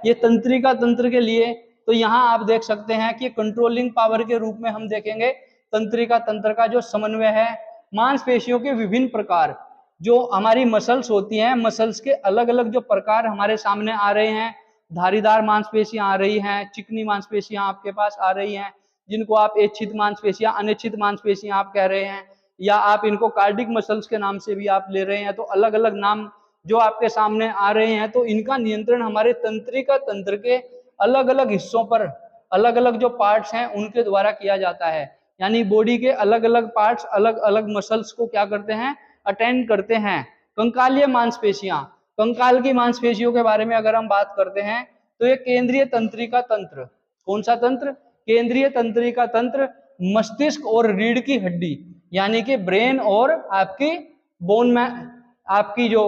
ये तंत्रिका तंत्र के लिए, तो यहाँ आप देख सकते हैं कि कंट्रोलिंग पावर के रूप में हम देखेंगे तंत्रिका तंत्र का जो समन्वय है। मांसपेशियों के विभिन्न प्रकार, जो हमारी मसल्स होती हैं, मसल्स के अलग अलग जो प्रकार हमारे सामने आ रहे हैं, धारीदार मांसपेशियां आ रही हैं, चिकनी मांसपेशियां आपके पास आ रही हैं, जिनको आप इच्छित मांसपेशियां, अनिच्छित मांसपेशियां आप कह रहे हैं, या आप इनको कार्डिक मसल्स के नाम से भी आप ले रहे हैं। तो अलग अलग नाम जो आपके सामने आ रहे हैं, तो इनका नियंत्रण हमारे तंत्रिका तंत्र के अलग अलग हिस्सों पर, अलग अलग जो पार्ट्स हैं उनके द्वारा किया जाता है। यानी बॉडी के अलग अलग पार्ट्स अलग अलग मसल्स को क्या करते हैं, अटेंड करते हैं। कंकालीय मांसपेशियां, कंकाल की मांसपेशियों के बारे में अगर हम बात करते हैं, तो ये केंद्रीय तंत्रिका तंत्र, कौन सा तंत्र, केंद्रीय तंत्रिका तंत्र, मस्तिष्क और रीढ़ की हड्डी, यानी कि ब्रेन और आपकी बोन में, आपकी जो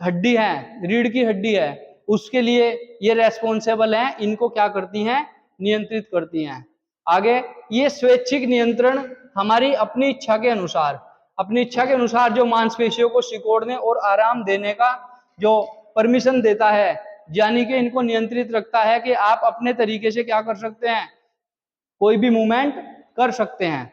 हड्डी है, रीढ़ की हड्डी है, उसके लिए ये रेस्पॉन्सिबल है, इनको क्या करती हैं, नियंत्रित करती हैं। आगे, ये स्वैच्छिक नियंत्रण हमारी अपनी इच्छा के अनुसार, अपनी इच्छा के अनुसार जो मांसपेशियों को सिकोड़ने और आराम देने का जो परमिशन देता है, यानी कि इनको नियंत्रित रखता है कि आप अपने तरीके से क्या कर सकते हैं, कोई भी मूवमेंट कर सकते हैं।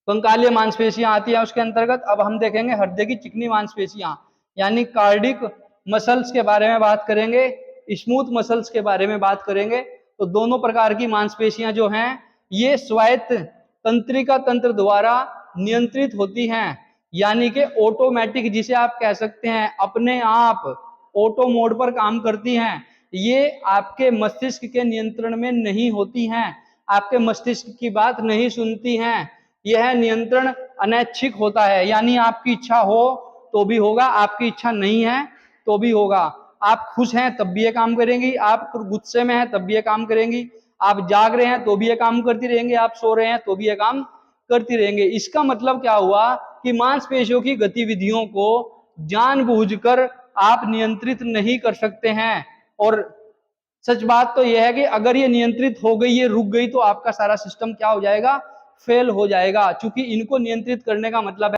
कंकालीय मांसपेशियां आती है उसके अंतर्गत। अब हम देखेंगे हृदय की चिकनी मांसपेशियां, यानी कार्डिक मसल्स के बारे में बात करेंगे, स्मूथ मसल्स के बारे में बात करेंगे। तो दोनों प्रकार की मांसपेशियां जो हैं, ये स्वायत्त तंत्रिका तंत्र द्वारा नियंत्रित होती हैं, यानी कि ऑटोमेटिक, जिसे आप कह सकते हैं अपने आप ऑटो मोड पर काम करती हैं। ये आपके मस्तिष्क के नियंत्रण में नहीं होती हैं, आपके मस्तिष्क की बात नहीं सुनती हैं। यह नियंत्रण अनैच्छिक होता है, यानी आपकी इच्छा हो तो भी होगा, आपकी इच्छा नहीं है तो भी होगा। आप खुश हैं तब भी ये काम करेंगी, आप गुस्से में हैं तब भी ये काम करेंगी, आप जाग रहे हैं तो भी ये काम करती रहेंगी, आप सो रहे हैं तो भी ये काम करती रहेंगे। इसका मतलब क्या हुआ कि मांसपेशियों की गतिविधियों को जानबूझकर आप नियंत्रित नहीं कर सकते हैं। और सच बात तो यह है कि अगर ये नियंत्रित हो गई, ये रुक गई, तो आपका सारा सिस्टम क्या हो जाएगा, फेल हो जाएगा। चूंकि इनको नियंत्रित करने का मतलब है